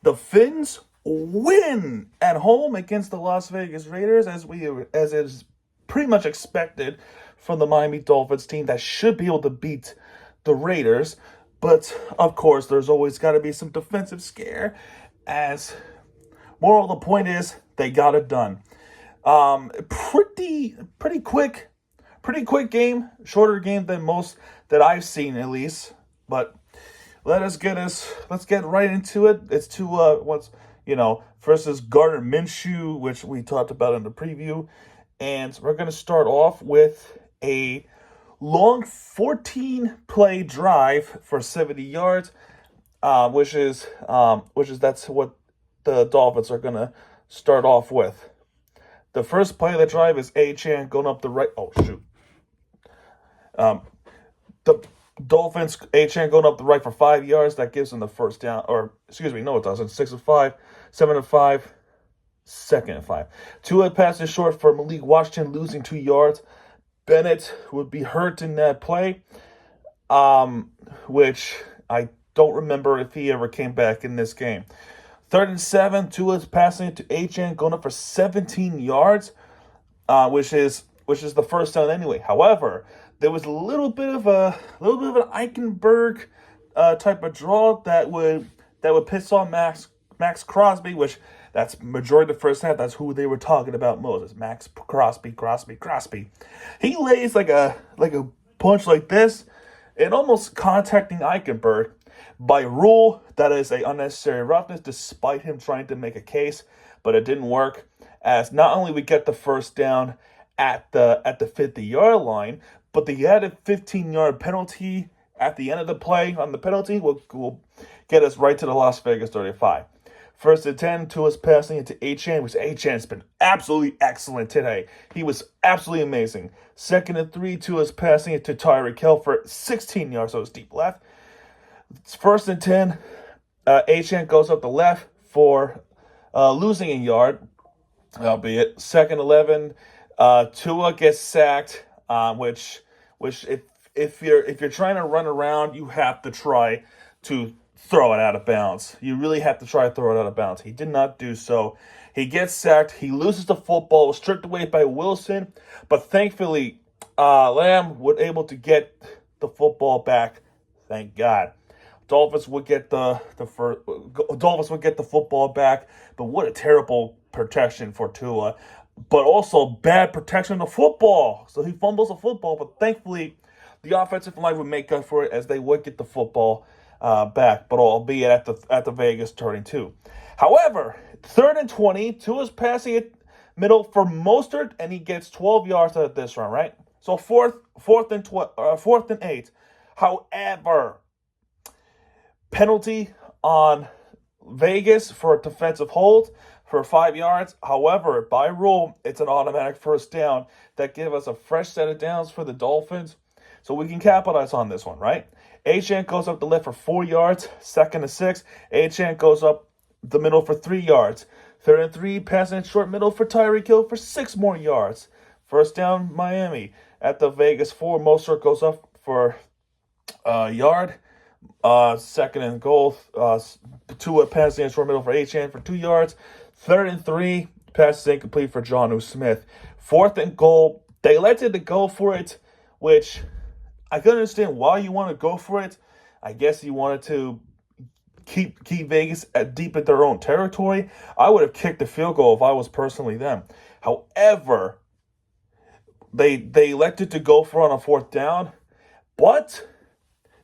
The FINS win at home against the Las Vegas Raiders, as is pretty much expected from the Miami Dolphins team that should be able to beat the Raiders. But of course, there's always got to be some defensive scare. As moral of the point is, they got it done. Pretty quick game, shorter game than most that I've seen at least. But let's get right into it. It's versus Gardner Minshew, which we talked about in the preview, and we're gonna start off with a long 14 play drive for 70 yards, that's what the Dolphins are gonna start off with. The first play of the drive is A-Chan going up the right. Oh shoot. The Dolphins, A-Chan going up the right for 5 yards. That gives them the first down. Or, excuse me, no, it doesn't. 6-5, 7-5, 2nd-5. Tua passes short for Malik Washington, losing 2 yards. Bennett would be hurt in that play, which I don't remember if he ever came back in this game. 3rd and 7, Tua's passing it to A-Chan, going up for 17 yards, which is the first down anyway. However, there was a little bit of an Eichenberg type of draw that would piss off Max Crosby, which that's majority of the first half. That's who they were talking about most. Is Max Crosby. He lays like a punch like this, and almost contacting Eichenberg. By rule, that is a unnecessary roughness, despite him trying to make a case, but it didn't work. As not only we get the first down at the 50-yard line, but the added 15-yard penalty at the end of the play on the penalty will get us right to the Las Vegas 35. 1st and 10, Tua's passing it to A-Chan, which A-Chan has been absolutely excellent today. He was absolutely amazing. 2nd and 3, Tua's passing it to Tyreek Hill for 16 yards, so it's deep left. 1st and 10, A-Chan goes up the left for losing a yard, albeit. 2nd 11, Tua gets sacked, which if you're trying to run around, you have to try to throw it out of bounds. You really have to try to throw it out of bounds. He did not do so. He gets sacked. He loses the football, stripped away by Wilson, but thankfully, Lamb was able to get the football back. Thank God. Dolphins would get the football back, but what a terrible protection for Tua. But also bad protection of the football. So he fumbles the football, but thankfully the offensive line would make up for it as they would get the football back, but albeit at the Vegas 32. However, 3rd and 20, Tua's passing it middle for Mostert, and he gets 12 yards out of this run, right? So fourth and 8. However, penalty on Vegas for a defensive hold for 5 yards. However, by rule, it's an automatic first down that gives us a fresh set of downs for the Dolphins. So we can capitalize on this one, right? A-Chan goes up the left for 4 yards. 2nd and 6. A-Chan goes up the middle for 3 yards. 3rd and 3, passing it short middle for Tyreek Hill for 6 more yards. First down, Miami. At the Vegas 4, Mostert goes up for a yard. 2nd and goal. Tua passing it short middle for A-Chan for 2 yards. 3rd and 3, passes incomplete for Jonnu Smith. 4th and goal. They elected to go for it, which I can understand why you want to go for it. I guess you wanted to keep Vegas deep in their own territory. I would have kicked the field goal if I was personally them. However, they elected to go for it on a 4th down, but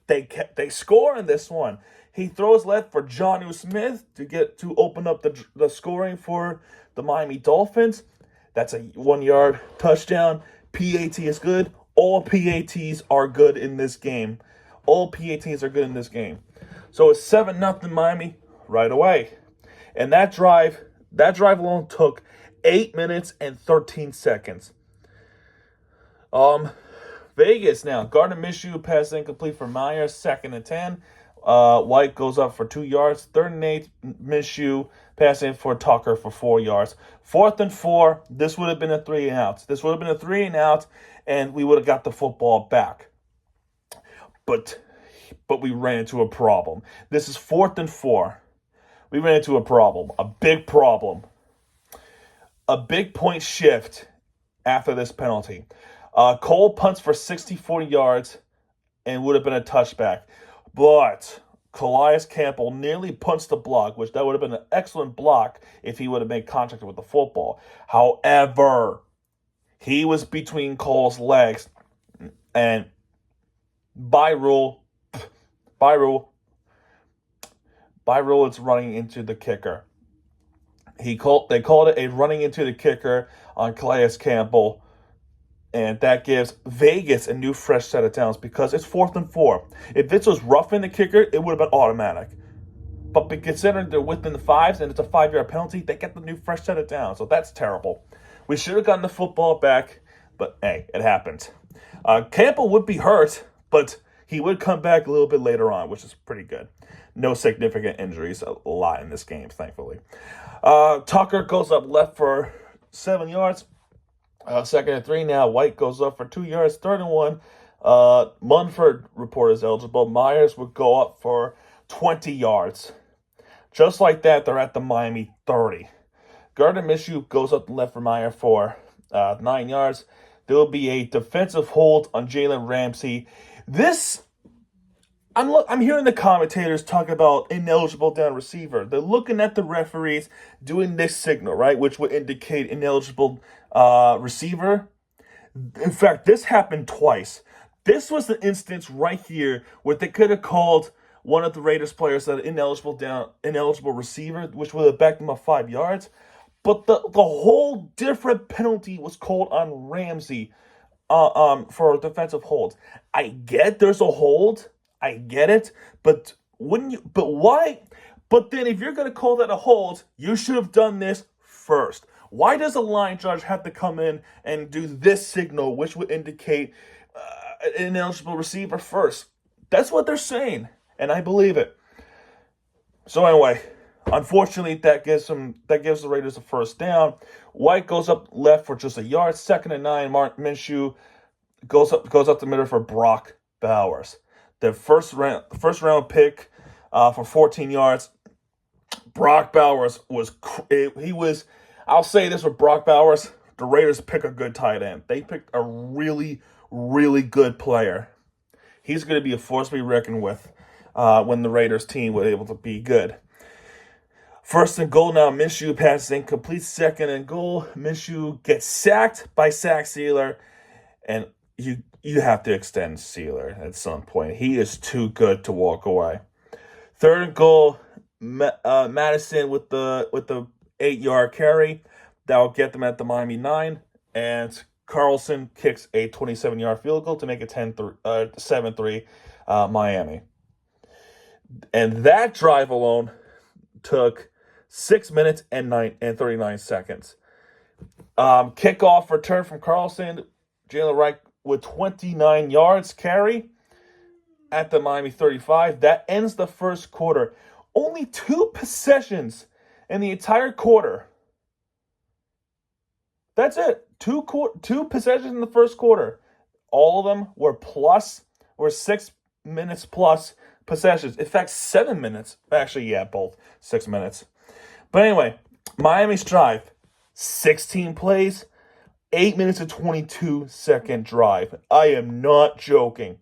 they score in this one. He throws left for Jonnu Smith to open up the scoring for the Miami Dolphins. That's a 1-yard touchdown. PAT is good. All PATs are good in this game. So it's 7-0 Miami right away. And that drive alone took 8 minutes and 13 seconds. Vegas now. Gardner Minshew pass incomplete for Myers. 2nd and 10. White goes up for 2 yards. 3rd and 8. Minshew passing for Tucker for 4 yards. 4th and 4. This would have been a 3 and out. And we would have got the football back. But we ran into a problem. This is 4th and 4. we ran into a problem, a big problem, a big point shift after this penalty. Cole punts for 64 yards and would have been a touchback. But Calais Campbell nearly punts the block, which that would have been an excellent block if he would have made contact with the football. However, he was between Cole's legs, and by rule, it's running into the kicker. They called it a running into the kicker on Calais Campbell, and that gives Vegas a new fresh set of downs because it's 4th and 4. If this was roughing the kicker, it would have been automatic. But considering they're within the 5s and it's a 5-yard penalty, they get the new fresh set of downs. So that's terrible. We should have gotten the football back, but hey, it happens. Campbell would be hurt, but he would come back a little bit later on, which is pretty good. No significant injuries, a lot in this game, thankfully. Tucker goes up left for 7 yards. 2nd and 3 now. White goes up for 2 yards. 3rd and 1. Munford report is eligible. Myers would go up for 20 yards. Just like that, they're at the Miami 30. Gardner Minshew goes up left for Meyer for 9 yards. There will be a defensive hold on Jalen Ramsey. I'm hearing the commentators talk about ineligible down receiver. They're looking at the referees doing this signal, right, which would indicate ineligible receiver. In fact, this happened twice. This was the instance right here where they could have called one of the Raiders players an ineligible receiver, which would have backed him up 5 yards. But the whole different penalty was called on Ramsey for defensive holds. I get there's a hold. I get it, but wouldn't you? But why? But then, if you're going to call that a hold, you should have done this first. Why does a line judge have to come in and do this signal, which would indicate an ineligible receiver first? That's what they're saying, and I believe it. So anyway, unfortunately, that gives the Raiders a first down. White goes up left for just a yard. 2nd and 9. Mark Minshew goes up the middle for Brock Bowers. The first round pick for 14 yards. Brock Bowers I'll say this with Brock Bowers, the Raiders pick a good tight end. They picked a really, really good player. He's going to be a force to be reckoned with when the Raiders team was able to be good. 1st and goal now. Minshew passes incomplete. 2nd and goal. Minshew gets sacked by Sack Sealer, and you have to extend Sealer at some point. He is too good to walk away. 3rd and goal. Madison with the 8-yard carry. That will get them at the Miami 9. And Carlson kicks a 27-yard field goal to make it 7-3 Miami. And that drive alone took 6 minutes and 39 seconds. Kickoff return from Carlson. Jalen Wright with 29 yards carry at the Miami 35. That ends the first quarter. Only 2 possessions in the entire quarter. That's it. 2 possessions in the first quarter. All of them were 6 minutes plus possessions. In fact, 7 minutes. Actually, yeah, both 6 minutes. But anyway, Miami's drive, 16 plays, 8 minutes and 22-second drive. I am not joking.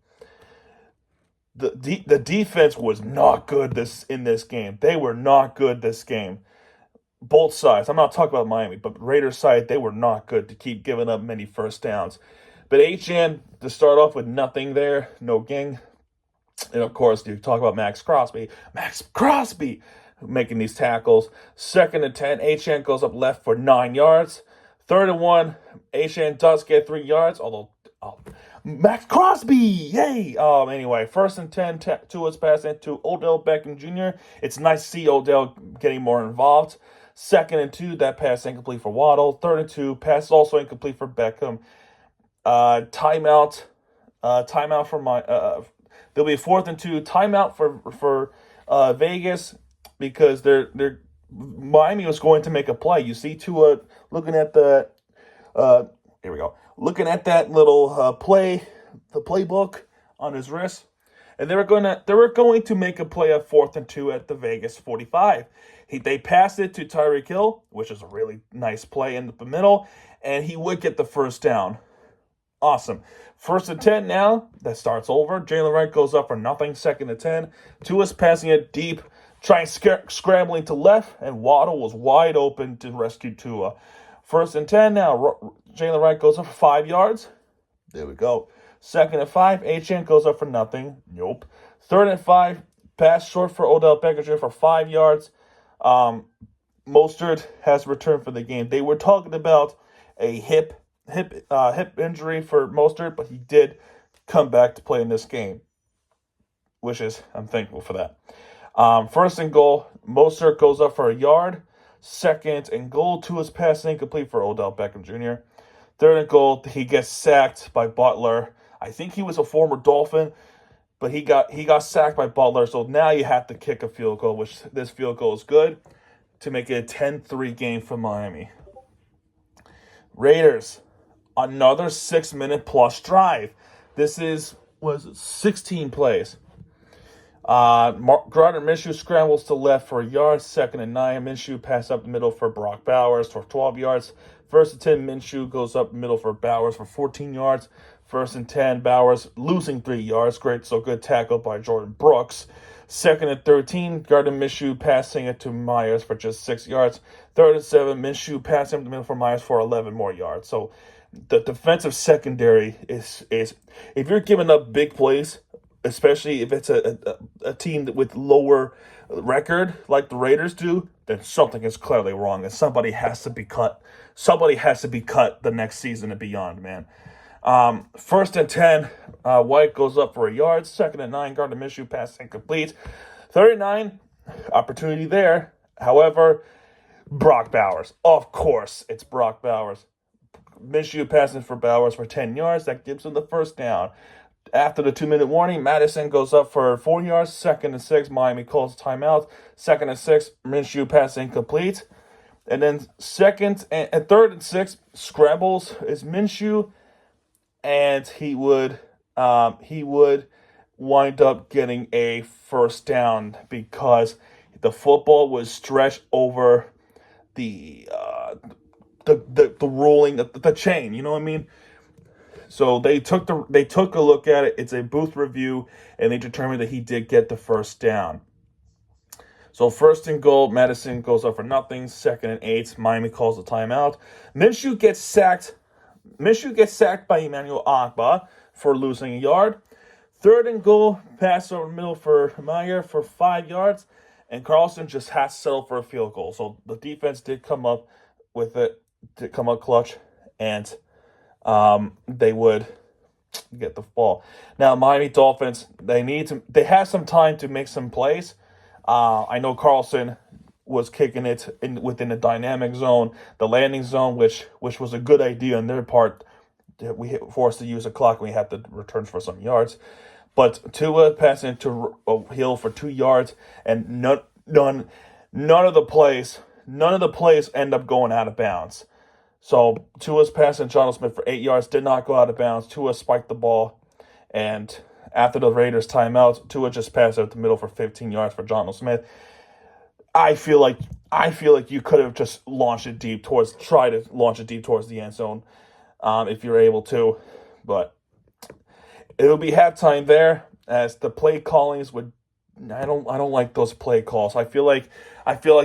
The defense was not good in this game. They were not good this game. Both sides. I'm not talking about Miami, but Raiders side, they were not good to keep giving up many first downs. But HN, to start off with nothing there, no gang. And of course, you talk about Max Crosby making these tackles. 2nd and 10, HN goes up left for 9 yards. 3rd and 1, HN does get 3 yards, although Max Crosby, yay! Anyway, 1st and 10, Tua's pass into Odell Beckham Jr. It's nice to see Odell getting more involved. 2nd and 2, that pass incomplete for Waddle. 3rd and 2, pass also incomplete for Beckham. Timeout for there'll be a 4th and 2 timeout for Vegas because Miami was going to make a play. You see Tua looking at here we go. Looking at that little the playbook on his wrist, and they were going to make a play at 4th and 2 at the Vegas 45. They passed it to Tyreek Hill, which is a really nice play in the middle, and he would get the first down. Awesome. 1st and 10 now. That starts over. Jalen Wright goes up for nothing. 2nd and 10. Tua's passing it deep, scrambling to left, and Waddle was wide open to rescue Tua. 1st and 10 now. Jalen Wright goes up for 5 yards. There we go. 2nd and 5. Achane goes up for nothing. Nope. 3rd and 5. Pass short for Odell Beckham Jr. for 5 yards. Mostert has returned for the game. They were talking about a hip injury for Mostert, but he did come back to play in this game, I'm thankful for that. 1st and goal, Mostert goes up for a yard. 2nd and goal, Tua's pass incomplete for Odell Beckham Jr. 3rd and goal, he gets sacked by Butler. I think he was a former Dolphin, but he got sacked by Butler, so now you have to kick a field goal, which this field goal is good to make it a 10-3 game for Miami. Raiders, another 6-minute plus drive. This was 16 plays. Gardner Minshew scrambles to left for a yard. 2nd and 9. Minshew pass up the middle for Brock Bowers for 12 yards. 1st and 10. Minshew goes up the middle for Bowers for 14 yards. 1st and 10. Bowers losing 3 yards. Great, so good tackle by Jordan Brooks. 2nd and 13. Gardner Minshew passing it to Myers for just 6 yards. 3rd and 7. Minshew passing up the middle for Myers for 11 more yards. So the defensive secondary is if you're giving up big plays, especially if it's a team with lower record like the Raiders do, then something is clearly wrong, and somebody has to be cut. Somebody has to be cut the next season and beyond, man. 1st and 10, White goes up for a yard. 2nd and 9, Gardner Minshew pass incomplete. 39, opportunity there. However, Brock Bowers. Of course, it's Brock Bowers. Minshew passing for Bowers for 10 yards. That gives him the first down. After the 2-minute warning, Madison goes up for 4 yards. 2nd and 6, Miami calls timeout. 2nd and 6, Minshew pass incomplete. And then 3rd and 6, scrambles is Minshew, and he would wind up getting a first down because the football was stretched over the ruling, the chain. You know what I mean? So they took a look at it. It's a booth review, and they determined that he did get the first down. So 1st and goal, Madison goes up for nothing. 2nd and 8, Miami calls a timeout. Minshew gets sacked by Emmanuel Ogbah for losing a yard. 3rd and goal, pass over the middle for Meyer for 5 yards, and Carlson just has to settle for a field goal. So the defense did come up clutch, and they would get the ball. Now, Miami Dolphins, they have some time to make some plays. I know Carlson was kicking it within the dynamic zone, the landing zone, which was a good idea on their part. We forced to use a clock, and we had to return for some yards. But Tua passing it to Hill for 2 yards, and none of the plays end up going out of bounds. So Tua's passing John Smith for 8 yards, did not go out of bounds. Tua spiked the ball, and after the Raiders timeout, Tua just passed out the middle for 15 yards for John Smith. I feel like you could have just tried to launch it deep towards the end zone, if you're able to, but it'll be halftime there as the play callings would. I don't like those play calls. I feel like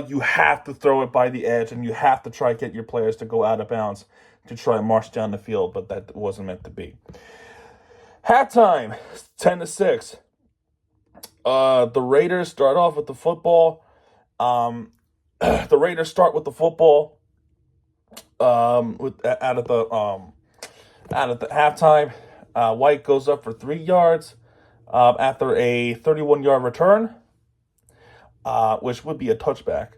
you have to throw it by the edge, and you have to try to get your players to go out of bounds to try and march down the field, but that wasn't meant to be. Halftime, 10-6. The Raiders start off with the football. The Raiders start with the football out of the halftime. White goes up for 3 yards after a 31-yard return, which would be a touchback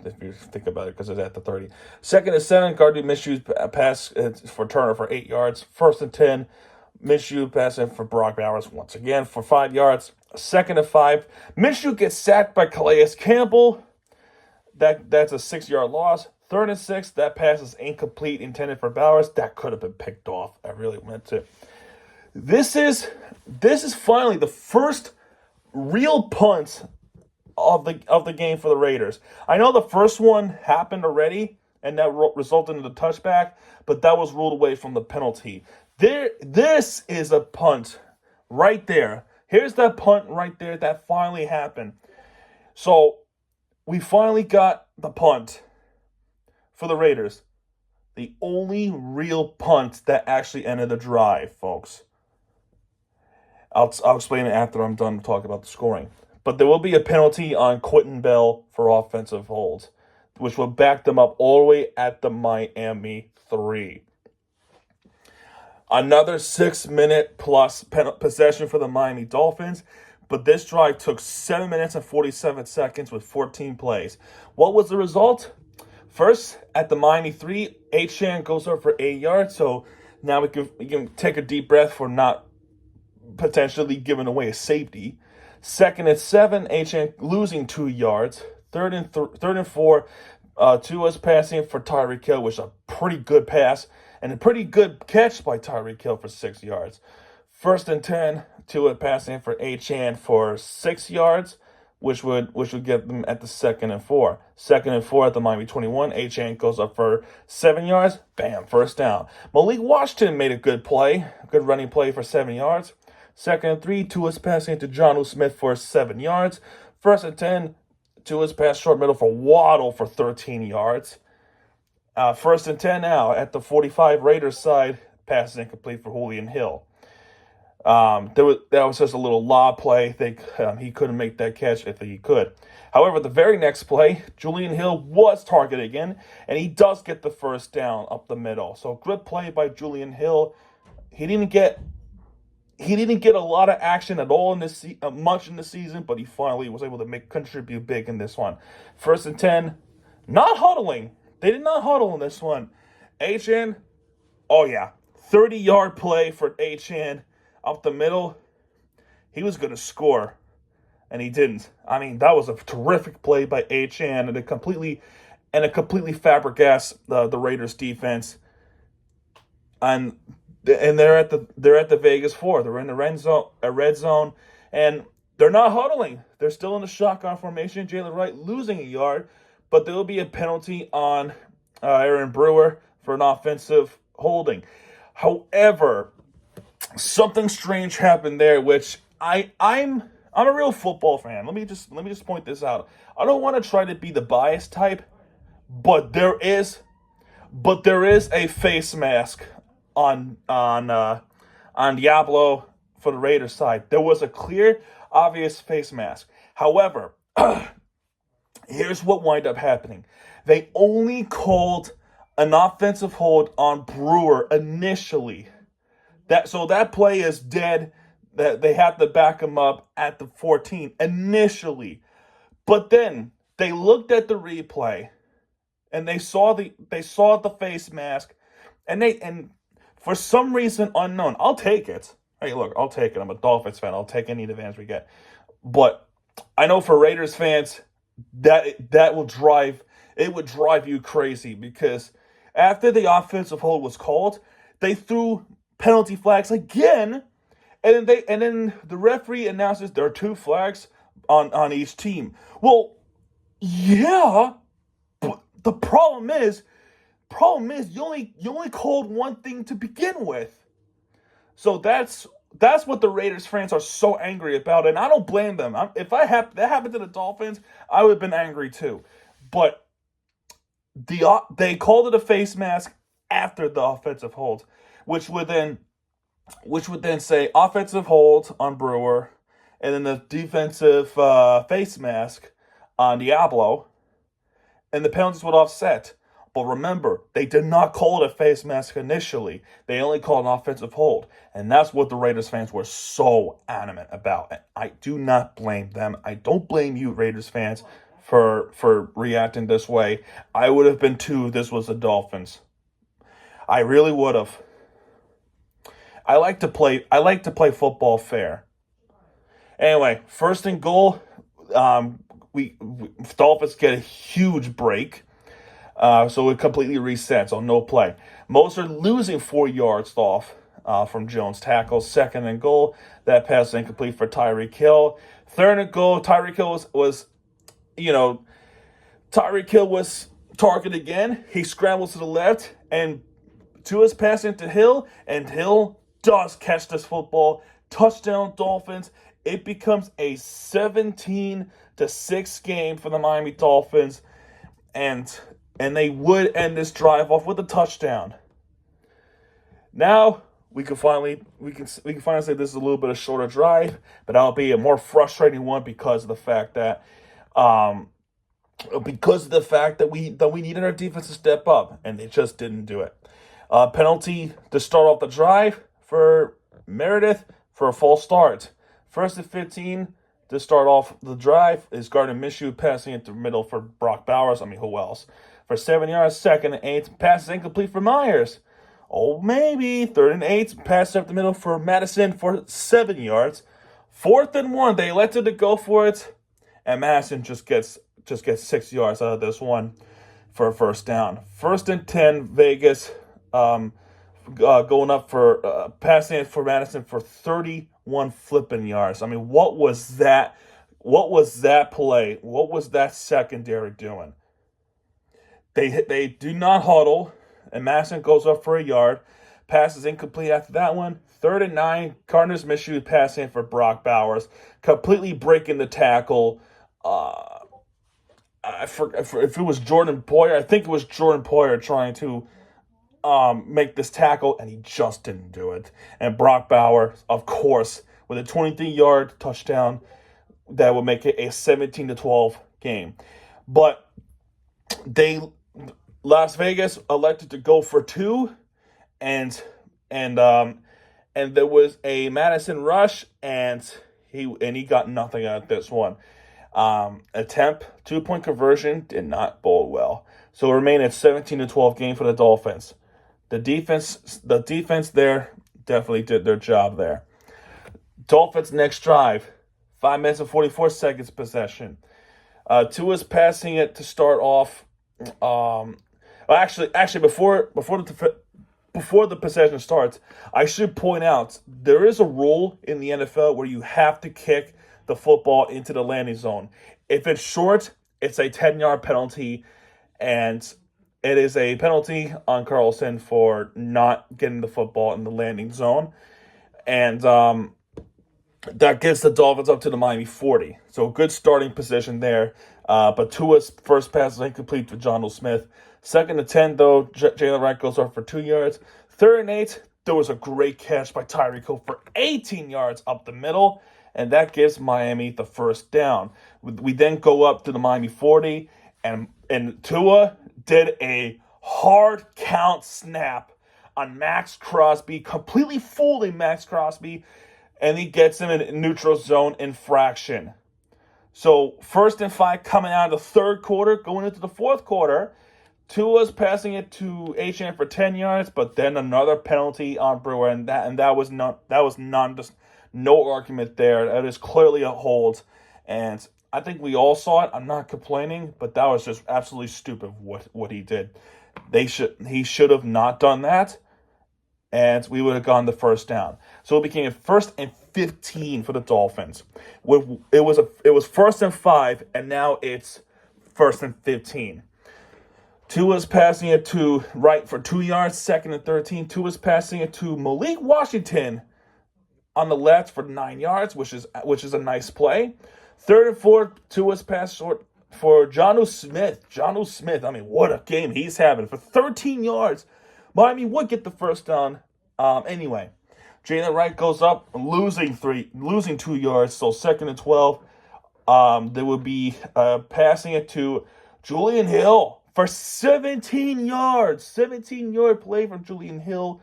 if you think about it, because it's at the 30. 2nd and 7, Gardner Minshew's pass for Turner for 8 yards. 1st and 10, Minshew passing for Brock Bowers once again for 5 yards. 2nd and 5, Minshew gets sacked by Calais Campbell. That's a 6-yard loss. 3rd and 6, that pass is incomplete, intended for Bowers. That could have been picked off. I really meant to. This is finally the first real punt of the game for the Raiders. I know the first one happened already, and that resulted in the touchback, but that was ruled away from the penalty. This is a punt right there. Here's that punt right there that finally happened. So we finally got the punt for the Raiders. The only real punt that actually ended the drive, folks. I'll explain it after I'm done talking about the scoring. But there will be a penalty on Quentin Bell for offensive holds, which will back them up all the way at the Miami 3. Another 6-minute plus possession for the Miami Dolphins, but this drive took 7 minutes and 47 seconds with 14 plays. What was the result? First, at the Miami 3, Achane goes up for 8 yards, so now we can take a deep breath for not potentially giving away a safety. Second and 7, Achane losing 2 yards. Third and 4, Tua's passing for Tyreek Hill, which is a pretty good pass and a pretty good catch by Tyreek Hill for 6 yards. First and 10, Tua passing for Achane for 6 yards, which would get them at the 2nd and 4. 2nd and 4 at the Miami 21, Achane goes up for 7 yards. Bam, first down. Malik Washington made a good running play for 7 yards. 2nd and 3, Tua's passing to Jonnu Smith for 7 yards. First and 10, Tua's pass short middle for Waddle for 13 yards. First and 10 now at the 45 Raiders side, pass is incomplete for Julian Hill. That was just a little lob play. He couldn't make that catch if he could. However, the very next play, Julian Hill was targeted again, and he does get the first down up the middle. So good play by Julian Hill. He didn't get a lot of action at all in this much in the season, but he finally was able to contribute big in this one. First and 10, not huddling. They did not huddle in this one. Achane, 30-yard play for Achane up the middle. He was going to score, and he didn't. I mean, that was a terrific play by Achane, and it completely flabbergasted the Raiders defense. And they're at the Vegas 4. They're in the red zone, and they're not huddling. They're still in the shotgun formation. Jalen Wright losing a yard, but there will be a penalty on Aaron Brewer for an offensive holding. However, something strange happened there, which I'm a real football fan. Let me just point this out. I don't want to try to be the biased type, but there is a face mask on Diablo for the Raiders side. There was a clear, obvious face mask. However, here's what wound up happening. They only called an offensive hold on Brewer initially. That play is dead. That they had to back him up at the 14 initially. But then they looked at the replay and they saw the face mask, and for some reason unknown, I'll take it. Hey, look, I'll take it. I'm a Dolphins fan. I'll take any advantage we get. But I know for Raiders fans, that would drive you crazy, because after the offensive hold was called, they threw penalty flags again, and then the referee announces there are 2 flags on each team. Well, yeah, but the problem is you only called one thing to begin with. So that's what the Raiders fans are so angry about, and I don't blame them. If that happened to the Dolphins, I would have been angry too. But they called it a face mask after the offensive hold, which would then say offensive hold on Brewer, and then the defensive face mask on Diablo, and the penalties would offset. But remember, they did not call it a face mask initially. They only called an offensive hold. And that's what the Raiders fans were so adamant about. And I do not blame them. I don't blame you, Raiders fans, for reacting this way. I would have been too if this was the Dolphins. I really would have. I like to play football fair. Anyway, first and goal. We Dolphins get a huge break. So it completely resets on no play. Mostert losing 4 yards off from Jones' tackle. Second and goal. That pass was incomplete for Tyreek Hill. Third and goal. Tyreek Hill was Tyreek Hill was targeted again. He scrambles to the left, and Tua's passing to Hill, and Hill does catch this football. Touchdown, Dolphins. It becomes a 17-6 game for the Miami Dolphins, and they would end this drive off with a touchdown. Now we can finally say this is a little bit of shorter drive, but that'll be a more frustrating one because of the fact that we needed our defense to step up, and they just didn't do it. Penalty to start off the drive for Meredith for a false start. First and 15 to start off the drive is Gardner Minshew passing it to middle for Brock Bowers. I mean, who else? For 7 yards, second and 8, pass is incomplete for Myers. Oh, maybe. Third and 8, pass up the middle for Madison for 7 yards. Fourth and 1, they elected to go for it, and Madison just gets 6 yards out of this one for a first down. First and 10, Vegas going up for passing it for Madison for 31 flipping yards. I mean, what was that? What was that play? What was that secondary doing? They do not huddle, and Madison goes up for a yard. Pass is incomplete after that one. Third and 9, Gardner Minshew passing for Brock Bowers, completely breaking the tackle. If it was Jordan Poyer. I think it was Jordan Poyer trying to make this tackle, and he just didn't do it. And Brock Bowers, of course, with a 23-yard touchdown, that would make it a 17-12 game. But Las Vegas elected to go for 2, and there was a Madison rush, and he got nothing out of this one. Attempt 2-point conversion did not bode well. So it remained at 17-12 game for the Dolphins. The defense there definitely did their job there. Dolphins next drive, 5 minutes and 44 seconds possession. Tua's passing it to start off. Actually, before the possession starts, I should point out there is a rule in the NFL where you have to kick the football into the landing zone. If it's short, it's a 10-yard penalty, and it is a penalty on Carlson for not getting the football in the landing zone. And that gets the Dolphins up to the Miami 40. So good starting position there. But Tua's first pass is incomplete to Jonnu Smith. Second and 10, though, Jalen Wright goes up for 2 yards. Third and 8, there was a great catch by Tyreek Hill for 18 yards up the middle, and that gives Miami the first down. We then go up to the Miami 40, and Tua did a hard count snap on Max Crosby, completely fooling Max Crosby, and he gets him in neutral zone infraction. So first and 5 coming out of the third quarter, going into the fourth quarter, Tua's passing it to H&M for 10 yards, but then another penalty on Brewer, and that was no argument there. That is clearly a hold, and I think we all saw it. I'm not complaining, but that was just absolutely stupid what he did. He should have not done that, and we would have gotten the first down. So it became a 1st and 15 for the Dolphins. It was 1st and 5, and now it's 1st and 15. Tua's passing it to Wright for 2 yards, 2nd and 13. Tua's passing it to Malik Washington on the left for 9 yards, which is a nice play. 3rd and 4, Tua's pass short for Jonnu Smith. Jonnu Smith, I mean, what a game he's having for 13 yards. Miami would get the first down anyway. Jalen Wright goes up, losing 2 yards, so 2nd and 12. There would be passing it to Julian Hill for 17 yards. 17-yard play from Julian Hill.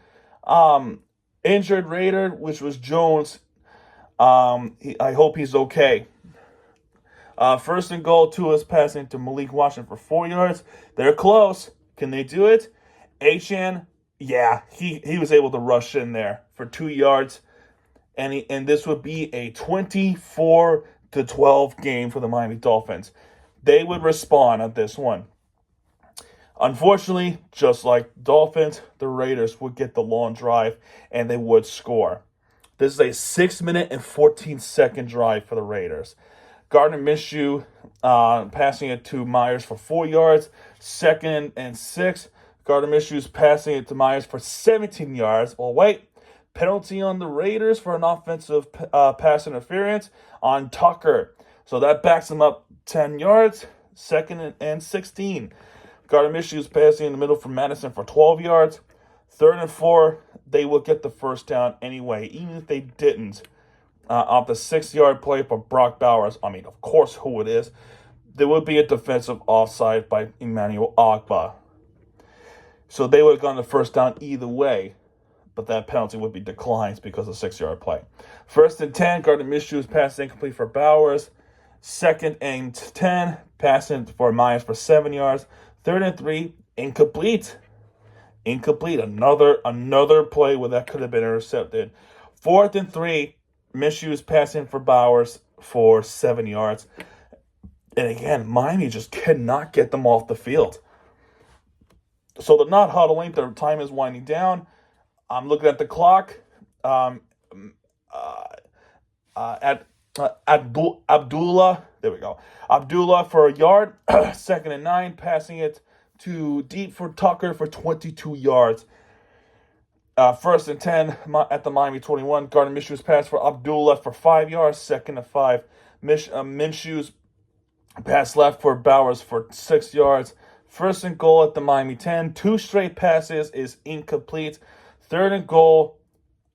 Injured Raider, which was Jones. I hope he's okay. 1st and goal, Tua's passing to Malik Washington for 4 yards. They're close. Can they do it? Achan, yeah, he was able to rush in there for 2 yards. And this would be a 24-12 game for the Miami Dolphins. They would respond at this one. Unfortunately, just like Dolphins, the Raiders would get the long drive and they would score. This is a 6-minute and 14-second drive for the Raiders. Gardner Minshew passing it to Myers for 4 yards. 2nd and 6. Gardner Minshew's passing it to Myers for 17 yards. Well, wait. Penalty on the Raiders for an offensive pass interference on Tucker. So that backs him up 10 yards. 2nd and 16. Gardner Minshew's passing in the middle for Madison for 12 yards. 3rd and 4. They will get the first down anyway, even if they didn't. Off the 6-yard play for Brock Bowers. I mean, of course, who it is. There would be a defensive offside by Emmanuel Ogbah. So they would have gotten the first down either way. But that penalty would be declined because of 6-yard play. 1st and 10, Gardner Minshew is passing incomplete for Bowers. 2nd and 10, passing for Myers for 7 yards. 3rd and 3, incomplete. Another play where that could have been intercepted. 4th and 3, Minshew is passing for Bowers for 7 yards. And again, Miami just cannot get them off the field. So they're not huddling. Their time is winding down. I'm looking at the clock. Abdullah, there we go. Abdullah for a yard. 2nd and 9, passing it to deep for Tucker for 22 yards. 1st and 10 at the Miami 21. Gardner Minshew's pass for Abdullah for 5 yards. 2nd and 5. Minshew's pass left for Bowers for 6 yards. 1st and goal at the Miami 10. 2 straight passes is incomplete. 3rd and goal.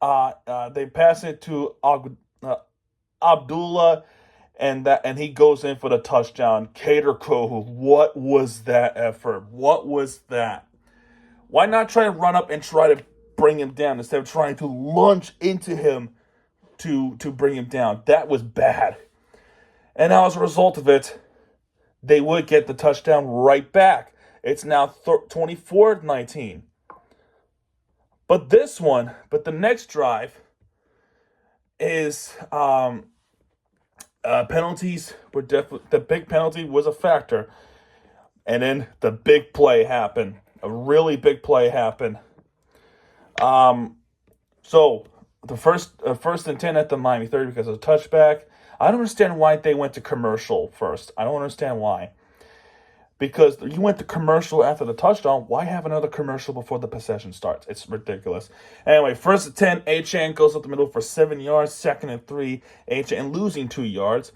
They pass it to Abdullah, and he goes in for the touchdown. Kader Kohou, what was that effort? What was that? Why not try to run up and try to bring him down instead of trying to lunge into him to bring him down? That was bad. And now as a result of it, they would get the touchdown right back. It's now 24-19. But the next drive is penalties were definitely, the big penalty was a factor. And then the big play happened. A really big play happened. So the first and 10 at the Miami 30 because of a touchback. I don't understand why they went to commercial first. I don't understand why. Because you went to commercial after the touchdown. Why have another commercial before the possession starts? It's ridiculous. Anyway, 1st and 10, Achane goes up the middle for 7 yards. 2nd and 3, Achane losing 2 yards.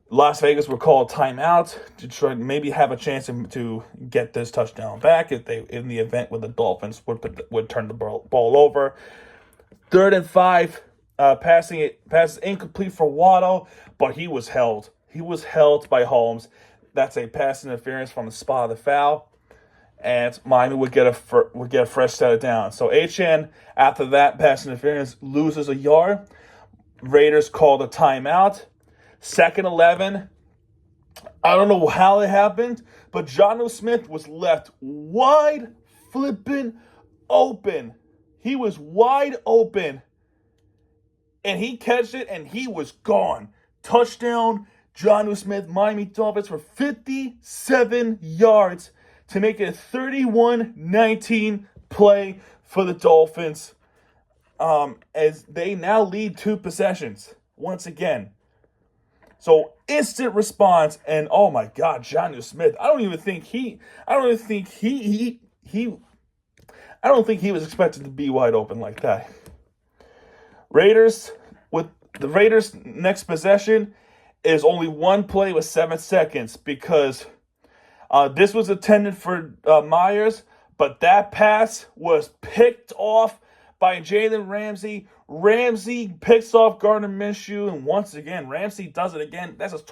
Las Vegas would call a timeout to try to maybe have a chance to get this touchdown back in the event where the Dolphins would turn the ball over. 3rd and 5, passes incomplete for Waddle, but he was held. He was held by Holmes. That's a pass interference from the spot of the foul, and Miami would get a fresh set of downs. So Achane, after that pass interference, loses a yard. Raiders called a timeout. 2nd 11. I don't know how it happened, but Jonnu Smith was left wide flipping open. He was wide open, and he catched it, and he was gone. Touchdown, Jonnu Smith, Miami Dolphins for 57 yards to make it a 31-19 play for the Dolphins as they now lead 2 possessions once again. So instant response, and oh my God, Jonnu Smith. I don't think he was expected to be wide open like that. Raiders next possession is only one play with 7 seconds because this was intended for Myers, but that pass was picked off by Jalen Ramsey. Ramsey picks off Gardner Minshew, and once again, Ramsey does it again. That's his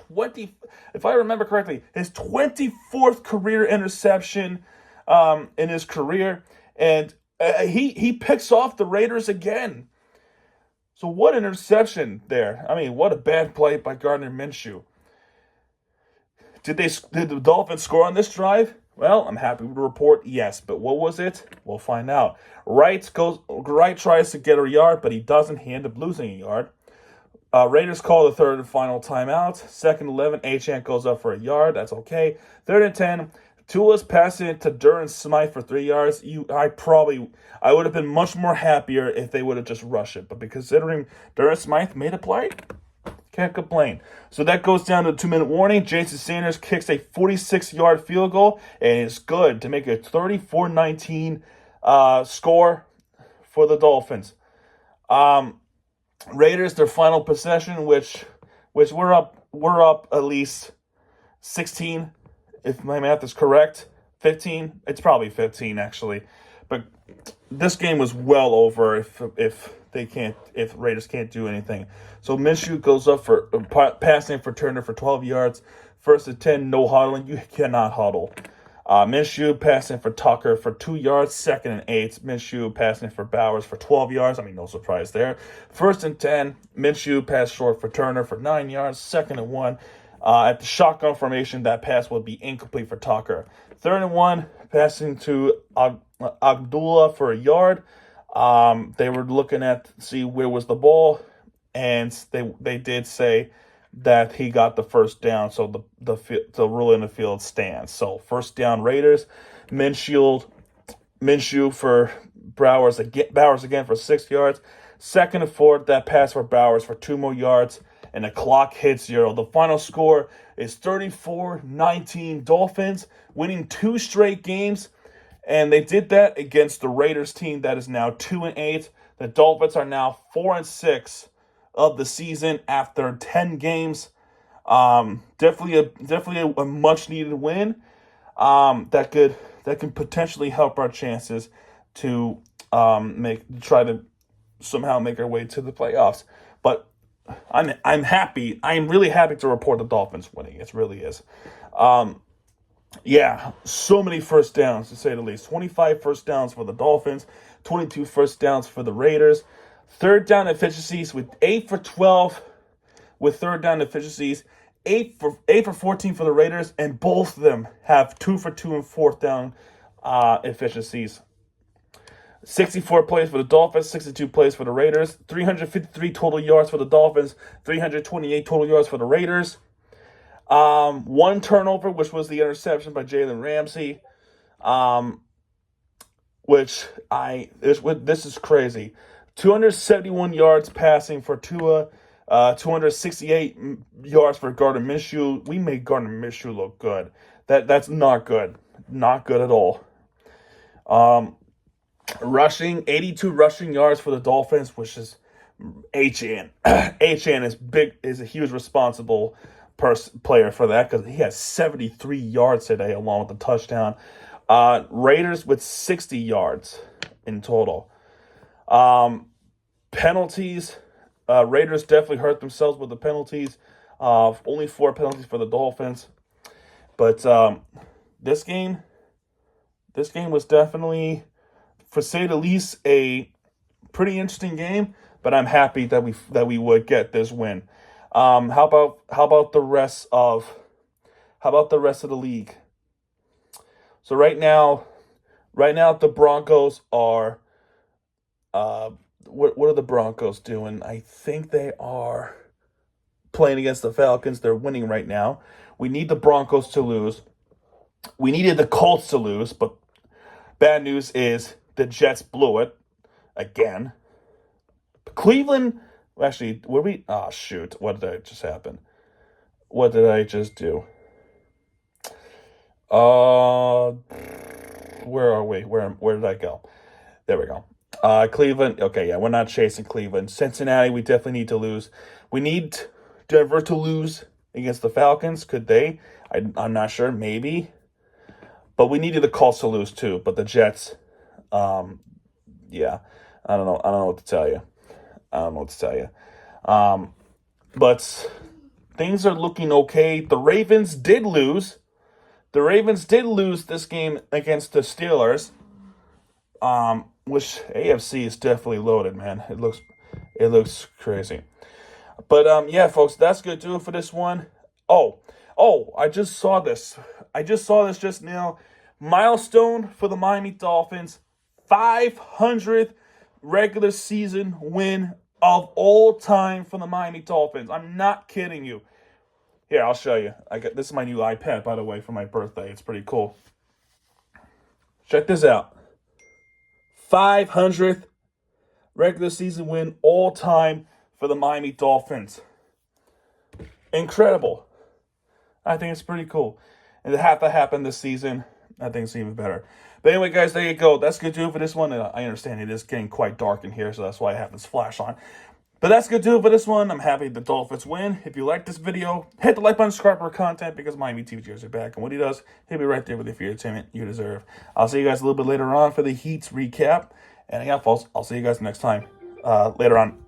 if I remember correctly, his 24th career interception in his career, and he picks off the Raiders again. So what interception there. I mean, what a bad play by Gardner Minshew. Did the Dolphins score on this drive? Well, I'm happy to report yes, but what was it? We'll find out. Wright tries to get a yard, but he doesn't. He ended up losing a yard. Raiders call the 3rd and final timeout. 2nd 11, Achane goes up for a yard. That's okay. 3rd and 10, Tua's passing it to Durham Smythe for 3 yards. I would have been much more happier if they would have just rushed it. But considering Durham Smythe made a play, can't complain. So that goes down to a 2-minute warning. Jason Sanders kicks a 46-yard field goal, and it's good to make a 34-19 score for the Dolphins. Raiders, their final possession, which we're up at least 16, if my math is correct. 15. It's probably 15 actually, but this game was well over if Raiders can't do anything. So Minshew goes up for passing for Turner for 12 yards. 1st and 10, no huddling. You cannot huddle. Minshew passing for Tucker for 2 yards. 2nd and 8. Minshew passing for Bowers for 12 yards. I mean, no surprise there. 1st and 10. Minshew pass short for Turner for 9 yards. 2nd and 1. At the shotgun formation, that pass will be incomplete for Tucker. 3rd and 1. Passing to Abdullah for a yard. They were looking at see where was the ball, and they did say that he got the first down, so the rule in the field stands. So 1st down Raiders. Minshew for Bowers again for 6 yards. 2nd and 4, that pass for Bowers for 2 more yards, and the clock hits 0. The final score is 34-19 Dolphins, winning 2 straight games. And they did that against the Raiders team that is now 2-8. The Dolphins are now 4-6 of the season after 10 games. Definitely a much needed win. That can potentially help our chances to try to somehow make our way to the playoffs. But I'm happy. I'm really happy to report the Dolphins winning. It really is. Yeah, so many first downs, to say the least. 25 first downs for the Dolphins, 22 first downs for the Raiders. 3rd down efficiencies with 8 for 12 with 3rd down efficiencies, 8 for 14 for the Raiders, and both of them have 2 for 2 and 4th down efficiencies. 64 plays for the Dolphins, 62 plays for the Raiders, 353 total yards for the Dolphins, 328 total yards for the Raiders. 1 turnover, which was the interception by Jalen Ramsey, this is crazy. 271 yards passing for Tua, 268 yards for Gardner Minshew. We made Gardner Minshew look good. That's not good. Not good at all. Rushing, 82 rushing yards for the Dolphins, which is HN. HN is a huge responsible player for that because he has 73 yards today along with the touchdown. Raiders with 60 yards in total. Penalties. Raiders definitely hurt themselves with the penalties. Only 4 penalties for the Dolphins. But this game was definitely, for say the least, a pretty interesting game. But I'm happy that we would get this win. How about the rest of the league? So right now the Broncos are what are the Broncos doing? I think they are playing against the Falcons. They're winning right now. We need the Broncos to lose. We needed the Colts to lose, but bad news is the Jets blew it again. Cleveland. Actually, were we? Oh, shoot. What did just happen? What did I just do? Where are we? Where did I go? There we go. Cleveland. Okay, yeah, we're not chasing Cleveland. Cincinnati, we definitely need to lose. We need Denver to lose against the Falcons. Could they? I'm not sure. Maybe. But we needed the Colts to lose too. But the Jets, yeah. I don't know what to tell you. But things are looking okay. The Ravens did lose. This game against the Steelers. Which AFC is definitely loaded, man. It looks crazy. But yeah, folks, that's gonna do it for this one. Oh, I just saw this. Just now. Milestone for the Miami Dolphins. 500th regular season win of all time for the Miami Dolphins. I'm not kidding you. Here, I'll show you. This is my new iPad, by the way, for my birthday. It's pretty cool. Check this out. 500th regular season win all time for the Miami Dolphins. Incredible. I think it's pretty cool. And to have to happen this season, I think it's even better. But anyway, guys, there you go. That's going to do it for this one. I understand it is getting quite dark in here, so that's why I have this flash on. But that's going to do it for this one. I'm happy the Dolphins win. If you like this video, hit the like button, subscribe for content, because Miami TV Cheers are back. And what he does, he'll be right there with you for your entertainment you deserve. I'll see you guys a little bit later on for the Heats recap. And yeah, folks, I'll see you guys next time. Later on.